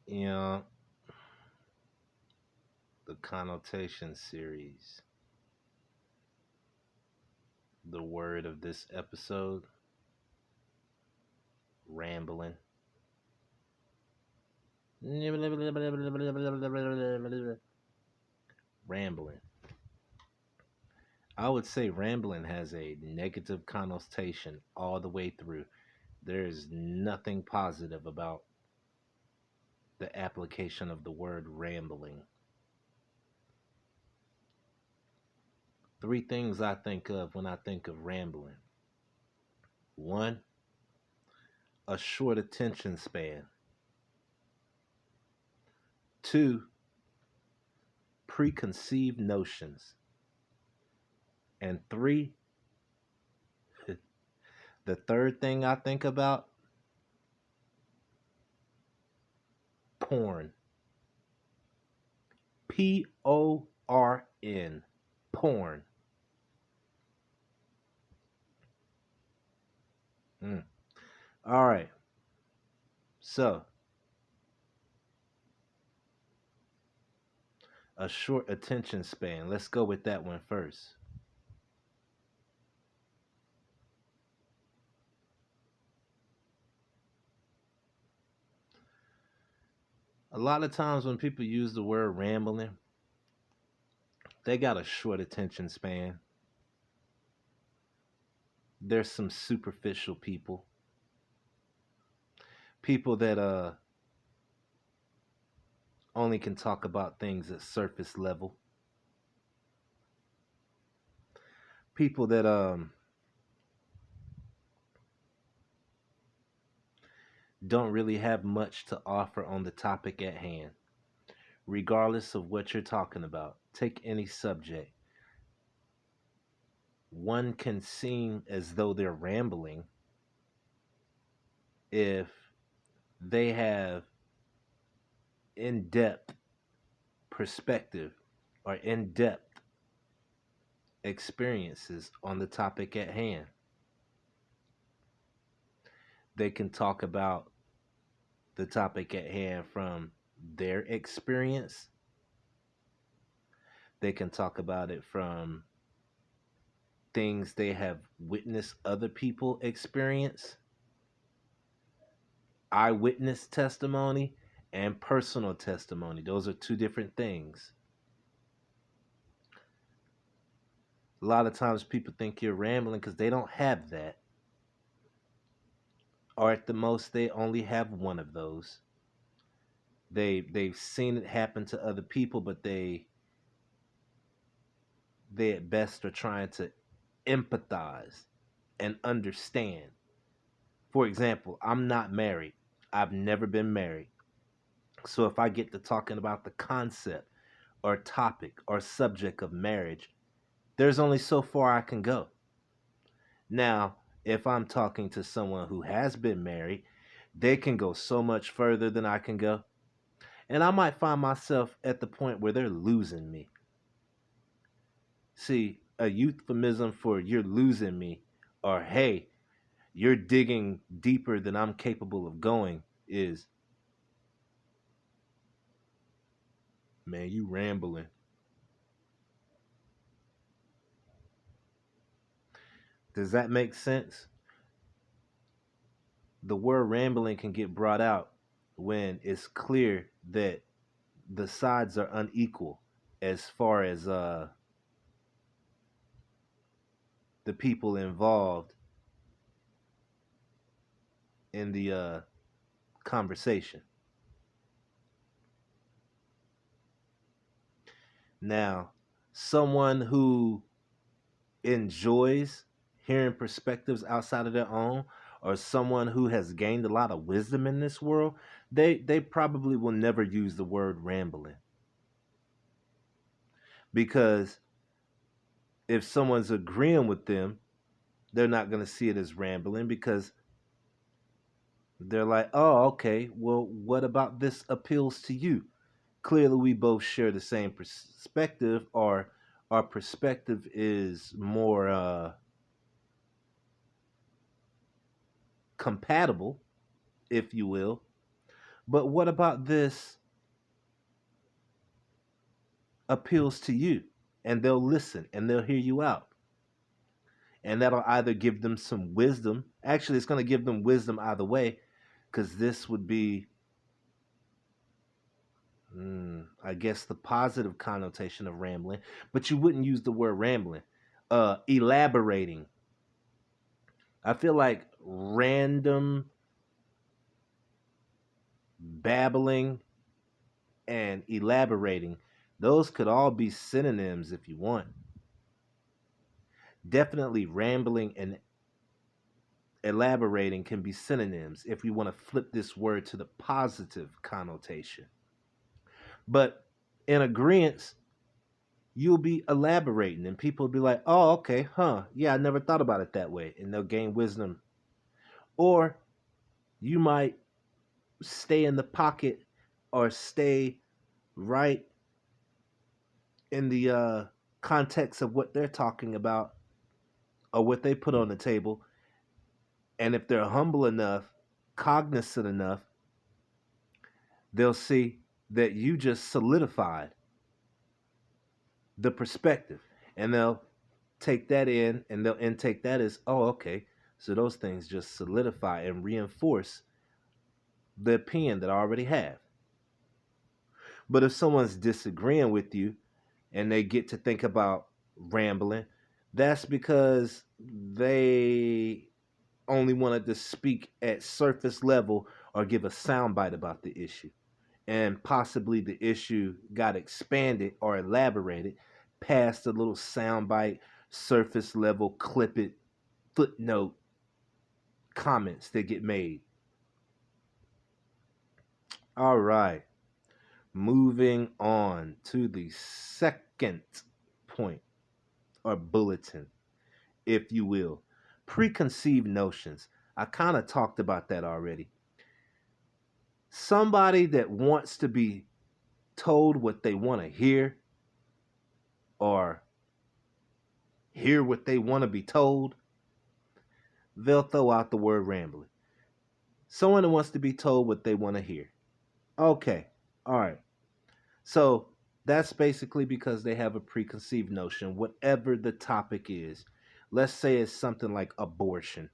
Yeah, the Connotation series. The word of this episode, rambling. Rambling. I would say rambling has a negative connotation all the way through. There is nothing positive about the application of the word rambling. Three things I think of when I think of rambling. One, a short attention span. Two, preconceived notions. And three, the third thing I think about, porn. Porn. Porn. Mm. All right. So, a short attention span. Let's go with that one first. A lot of times when people use the word rambling, they got a short attention span. There's some superficial people, people that only can talk about things at surface level, people that don't really have much to offer on the topic at hand, regardless of what you're talking about. Take any subject. One can seem as though they're rambling if they have in depth perspective or in depth experiences on the topic at hand. They can talk about the topic at hand from their experience, they can talk about it from things they have witnessed other people experience, eyewitness testimony, and personal testimony. Those are two different things. A lot of times people think you're rambling because they don't have that, or at the most they only have one of those. They've seen it happen to other people, but they at best are trying to empathize and understand. For example, I'm not married. I've never been married. So if I get to talking about the concept or topic or subject of marriage, there's only so far I can go. Now, if I'm talking to someone who has been married, they can go so much further than I can go. And I might find myself at the point where they're losing me. See, a euphemism for you're losing me or hey, you're digging deeper than I'm capable of going is, man, you rambling. Does that make sense? The word rambling can get brought out when it's clear that the sides are unequal as far as the people involved in the conversation. Now, someone who enjoys hearing perspectives outside of their own, or someone who has gained a lot of wisdom in this world, they probably will never use the word rambling, because if someone's agreeing with them, they're not going to see it as rambling because they're like, oh, okay, well, what about this appeals to you? Clearly, we both share the same perspective, or our perspective is more compatible, if you will. But what about this appeals to you? And they'll listen and they'll hear you out. And that'll either give them some wisdom. Actually, it's going to give them wisdom either way, because this would be, I guess, the positive connotation of rambling. But you wouldn't use the word rambling. Elaborating. I feel like random babbling and elaborating, those could all be synonyms if you want. Definitely rambling and elaborating can be synonyms if we want to flip this word to the positive connotation. But in agreement, you'll be elaborating and people will be like, oh, okay, huh, yeah, I never thought about it that way. And they'll gain wisdom. Or you might stay in the pocket or stay right in the context of what they're talking about or what they put on the table. And if they're humble enough, cognizant enough, they'll see that you just solidified the perspective. And they'll take that in and they'll intake that as, oh, okay. So those things just solidify and reinforce the opinion that I already have. But if someone's disagreeing with you and they get to think about rambling, that's because they only wanted to speak at surface level or give a soundbite about the issue. And possibly the issue got expanded or elaborated past the little soundbite, surface level, clip it, footnote comments that get made. All right. Moving on to the second point or bulletin, if you will. Preconceived notions. I kind of talked about that already. Somebody that wants to be told what they want to hear or hear what they want to be told, they'll throw out the word rambling. Someone that wants to be told what they want to hear. Okay, all right. So that's basically because they have a preconceived notion, whatever the topic is. Let's say it's something like abortion.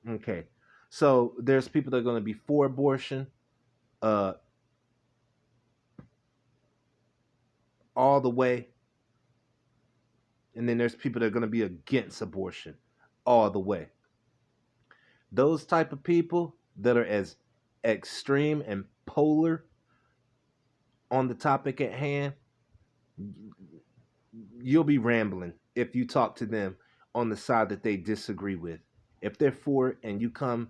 Okay. So there's people that are going to be for abortion, uh, all the way, and then there's people that are going to be against abortion all the way. Those type of people that are as extreme and polar on the topic at hand, you'll be rambling if you talk to them on the side that they disagree with. If they're for it and you come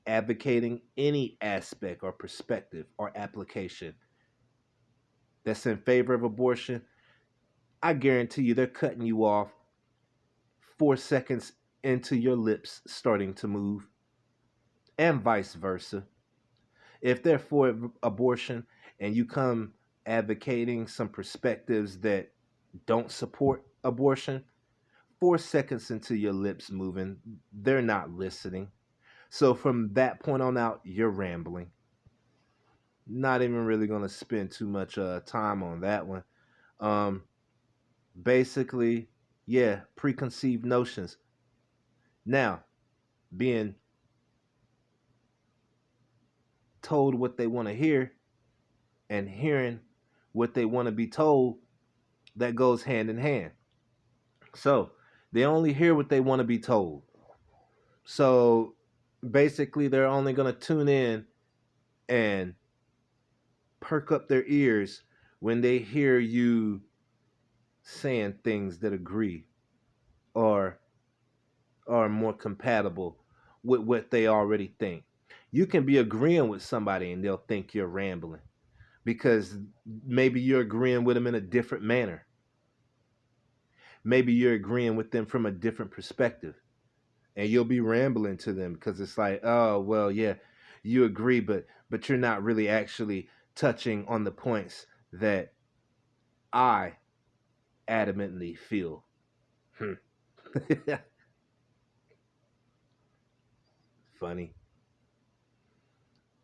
advocating any aspect or perspective or application that's in favor of abortion, I guarantee you they're cutting you off 4 seconds into your lips starting to move, and vice versa. If they're for abortion and you come advocating some perspectives that don't support abortion, 4 seconds into your lips moving, they're not listening. So from that point on out, you're rambling. Not even really going to spend too much time on that one. Um, Basically, yeah, preconceived notions. Now, being told what they want to hear and hearing what they want to be told, that goes hand in hand. So they only hear what they want to be told. So basically, they're only going to tune in and perk up their ears when they hear you saying things that agree or are more compatible with what they already think. You can be agreeing with somebody and they'll think you're rambling because maybe you're agreeing with them in a different manner. Maybe you're agreeing with them from a different perspective and you'll be rambling to them because it's like, oh, well, yeah, you agree, but you're not really actually touching on the points that I adamantly feel. Funny.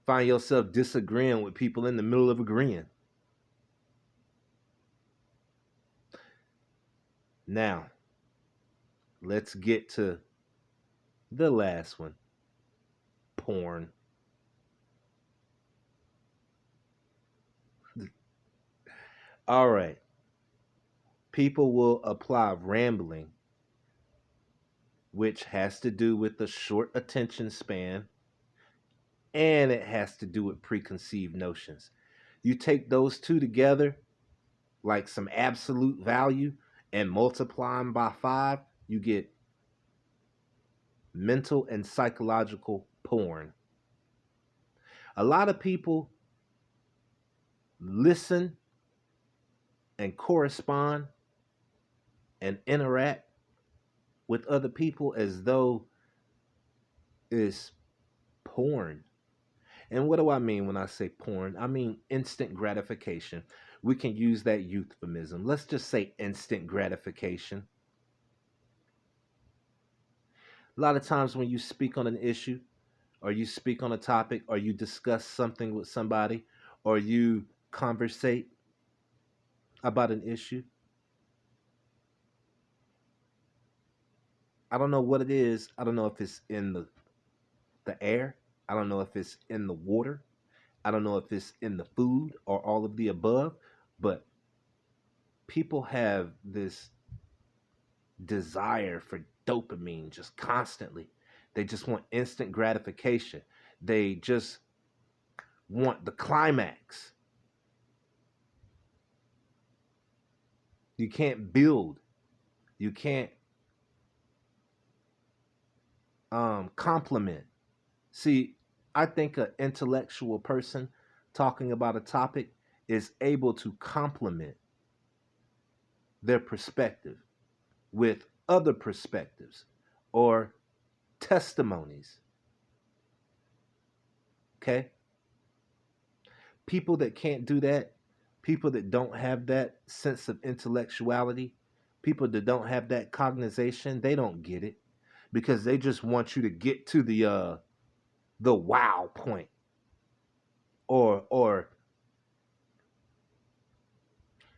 Find yourself disagreeing with people in the middle of agreeing. Now, let's get to the last one, porn. All right. People will apply rambling, which has to do with the short attention span and it has to do with preconceived notions. You take those two together, like some absolute value, and multiply them by five, you get mental and psychological porn. A lot of people listen and correspond and interact with other people as though it's porn. And what do I mean when I say porn? I mean instant gratification. We can use that euphemism. Let's just say instant gratification. A lot of times when you speak on an issue, or you speak on a topic, or you discuss something with somebody, or you conversate about an issue, I don't know what it is. I don't know if it's in the air. I don't know if it's in the water. I don't know if it's in the food or all of the above, but people have this desire for dopamine just constantly. They just want instant gratification. They just want the climax. You can't build. You can't compliment. See, I think an intellectual person talking about a topic is able to complement their perspective with other perspectives or testimonies. Okay? People that can't do that, people that don't have that sense of intellectuality, people that don't have that cognization, they don't get it because they just want you to get to the wow point, or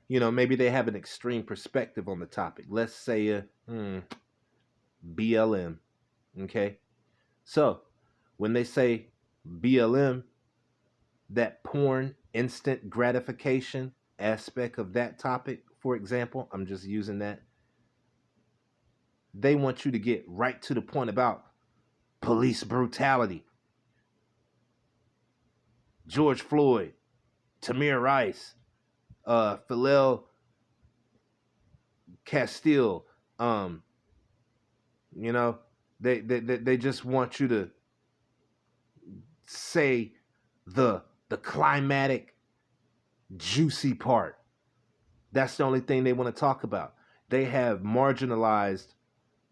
maybe they have an extreme perspective on the topic. Let's say BLM. Okay, so when they say BLM, that porn instant gratification aspect of that topic, for example, I'm just using that. They want you to get right to the point about police brutality, George Floyd, Tamir Rice, Philel Castile. Um, you know, they just want you to say the climatic juicy part. That's the only thing they want to talk about. They have marginalized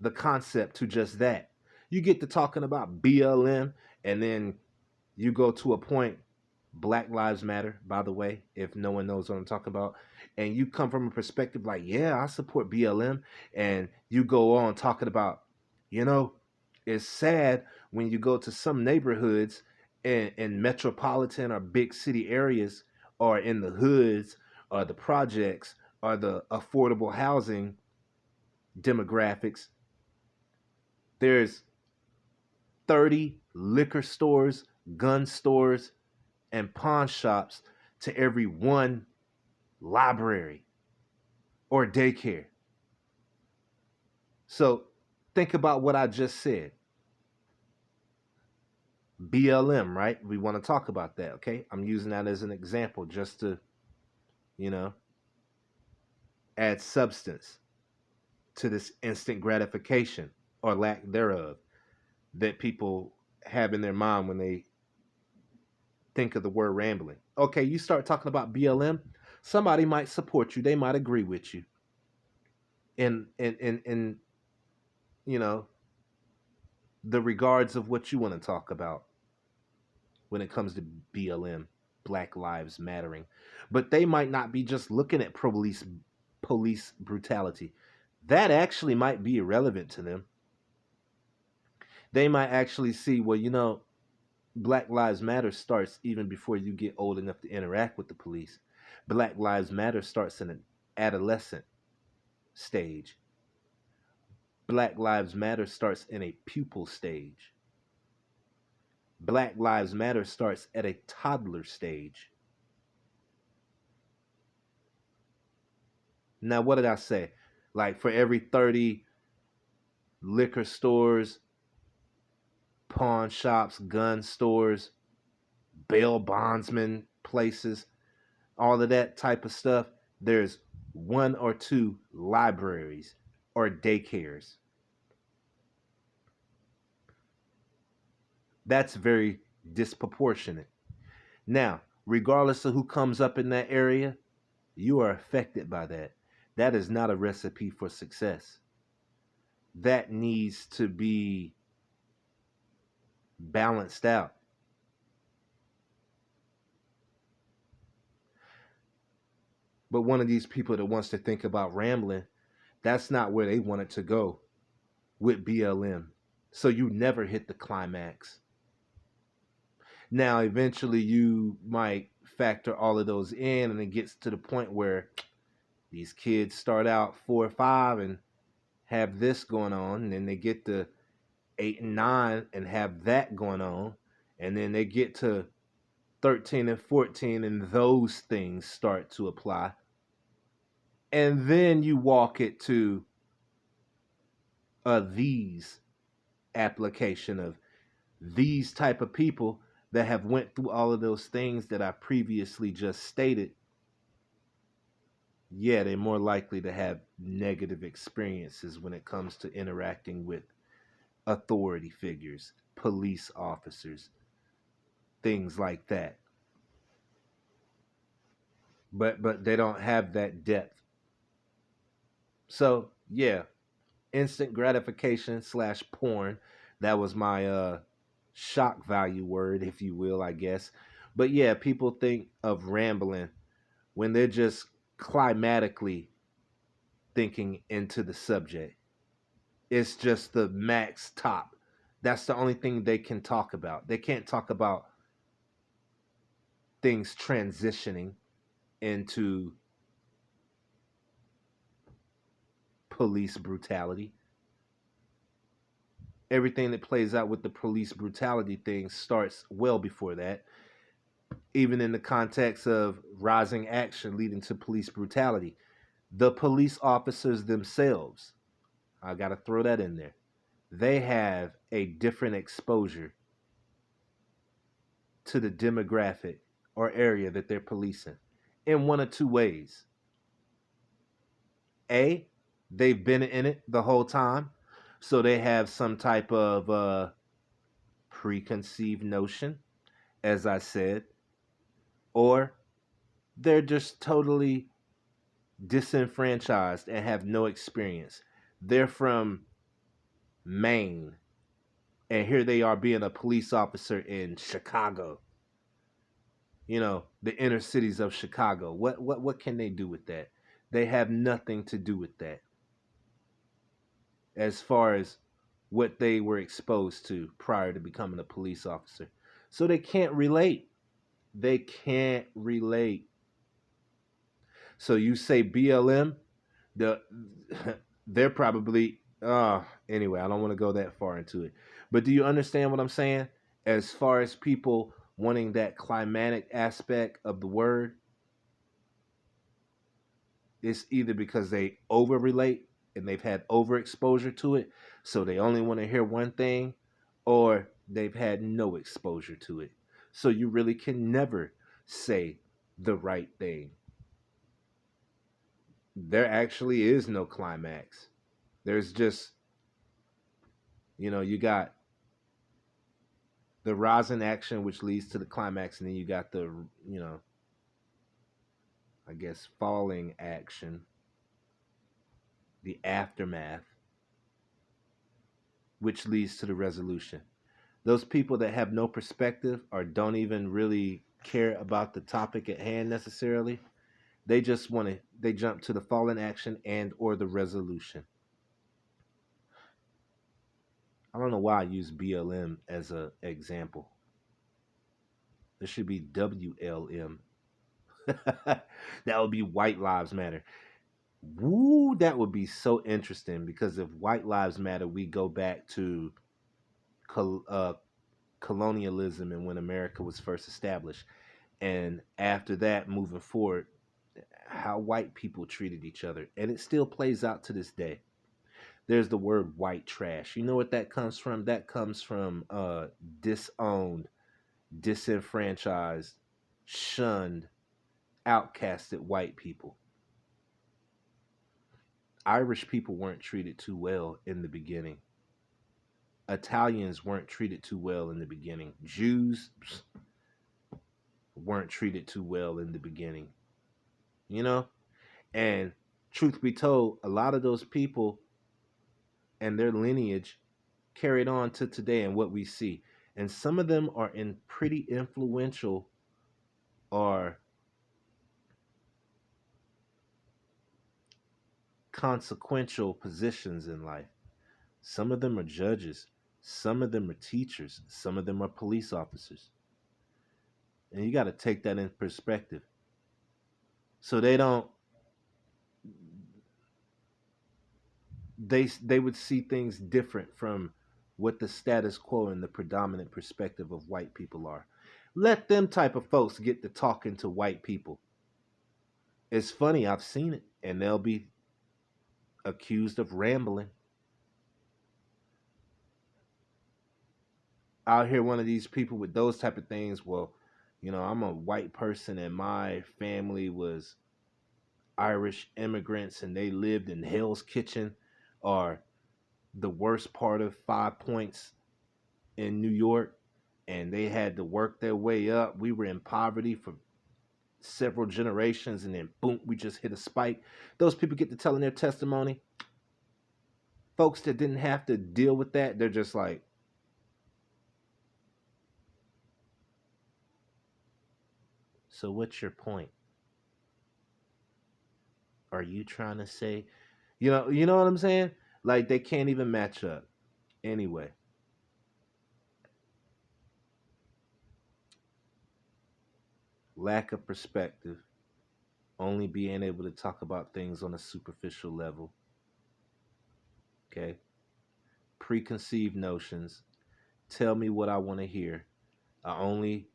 the concept to just that. You get to talking about BLM, and then you go to a point, Black Lives Matter, by the way, if no one knows what I'm talking about, and you come from a perspective like, yeah, I support BLM, and you go on talking about, you know, it's sad when you go to some neighborhoods in metropolitan or big city areas, or in the hoods, or the projects, or the affordable housing demographics. There's 30 liquor stores, gun stores, and pawn shops to every one library or daycare. So think about what I just said. BLM, right? We want to talk about that, okay? I'm using that as an example just to, you know, add substance to this instant gratification or lack thereof that people have in their mind when they think of the word rambling. Okay, you start talking about BLM, somebody might support you, they might agree with you in you know the regards of what you want to talk about when it comes to BLM, Black Lives Mattering. But they might not be just looking at police brutality. That actually might be irrelevant to them. They might actually see, well, Black Lives Matter starts even before you get old enough to interact with the police. Black Lives Matter starts in an adolescent stage. Black Lives Matter starts in a pupil stage. Black Lives Matter starts at a toddler stage. Now, what did I say? Like for every 30 liquor stores, pawn shops, gun stores, bail bondsman places, all of that type of stuff, there's one or two libraries or daycares. That's very disproportionate. Now, regardless of who comes up in that area, you are affected by that. That is not a recipe for success. That needs to be balanced out. But one of these people that wants to think about rambling, that's not where they wanted to go with BLM. So you never hit the climax. Now, eventually, you might factor all of those in, and it gets to the point where these kids start out 4 or 5 and have this going on, and then they get to 8 and 9 and have that going on, and then they get to 13 and 14, and those things start to apply. And then you walk it to these application of these type of people that have went through all of those things that I previously just stated. Yeah, they're more likely to have negative experiences when it comes to interacting with authority figures, police officers, things like that. But they don't have that depth. So yeah, instant gratification slash porn. That was my shock value word, if you will, I guess. But yeah, people think of rambling when they're just climatically thinking into the subject. It's just the max top. That's the only thing they can talk about. They can't talk about things transitioning into police brutality. Everything that plays out with the police brutality thing starts well before that, even in the context of rising action leading to police brutality. The police officers themselves, I got to throw that in there, they have a different exposure to the demographic or area that they're policing in one of two ways. A, they've been in it the whole time, so they have some type of preconceived notion, as I said, or they're just totally disenfranchised and have no experience. They're from Maine, and here they are being a police officer in Chicago. The inner cities of Chicago. What can they do with that? They have nothing to do with that as far as what they were exposed to prior to becoming a police officer. So they can't relate. They can't relate. So you say BLM, the they're probably anyway, I don't want to go that far into it. But do you understand what I'm saying? As far as people wanting that climatic aspect of the word, it's either because they over relate and they've had overexposure to it, so they only want to hear one thing, or they've had no exposure to it. So you really can never say the right thing. There actually is no climax. There's just, you got the rising action, which leads to the climax, and then you got the, I guess, falling action, the aftermath, which leads to the resolution. Those people that have no perspective or don't even really care about the topic at hand necessarily, they just they jump to the falling action and or the resolution. I don't know why I use BLM as an example. There should be WLM. That would be White Lives Matter. Woo, that would be so interesting because if White Lives Matter, we go back to col- uh, colonialism and when America was first established. And after that, moving forward, how white people treated each other. And it still plays out to this day. There's the word white trash. You know what that comes from? That comes from disowned, disenfranchised, shunned, outcasted white people. Irish people weren't treated too well in the beginning. Italians weren't treated too well in the beginning. Jews weren't treated too well in the beginning. You know? And truth be told, a lot of those people and their lineage carried on to today and what we see. And some of them are in pretty influential or consequential positions in life. Some of them are judges, some of them are teachers, some of them are police officers. And you got to take that in perspective. So they would see things different from what the status quo and the predominant perspective of white people are. Let them type of folks get to talking to white people. It's funny, I've seen it, and they'll be accused of rambling. I'll hear one of these people with those type of things. Well, I'm a white person and my family was Irish immigrants and they lived in Hell's Kitchen or the worst part of Five Points in New York and they had to work their way up. We were in poverty for several generations and then boom, we just hit a spike. Those people get to telling their testimony. Folks that didn't have to deal with that, they're just like, so what's your point? Are you trying to say, you know what I'm saying? Like they can't even match up. Anyway, lack of perspective, only being able to talk about things on a superficial level, okay? Preconceived notions, tell me what I want to hear. I only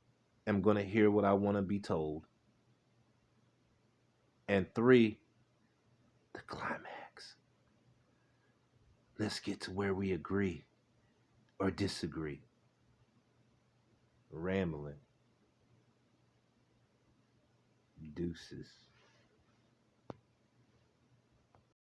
am going to hear what I want to be told. And three, the climax. Let's get to where we agree or disagree. Rambling. Deuces.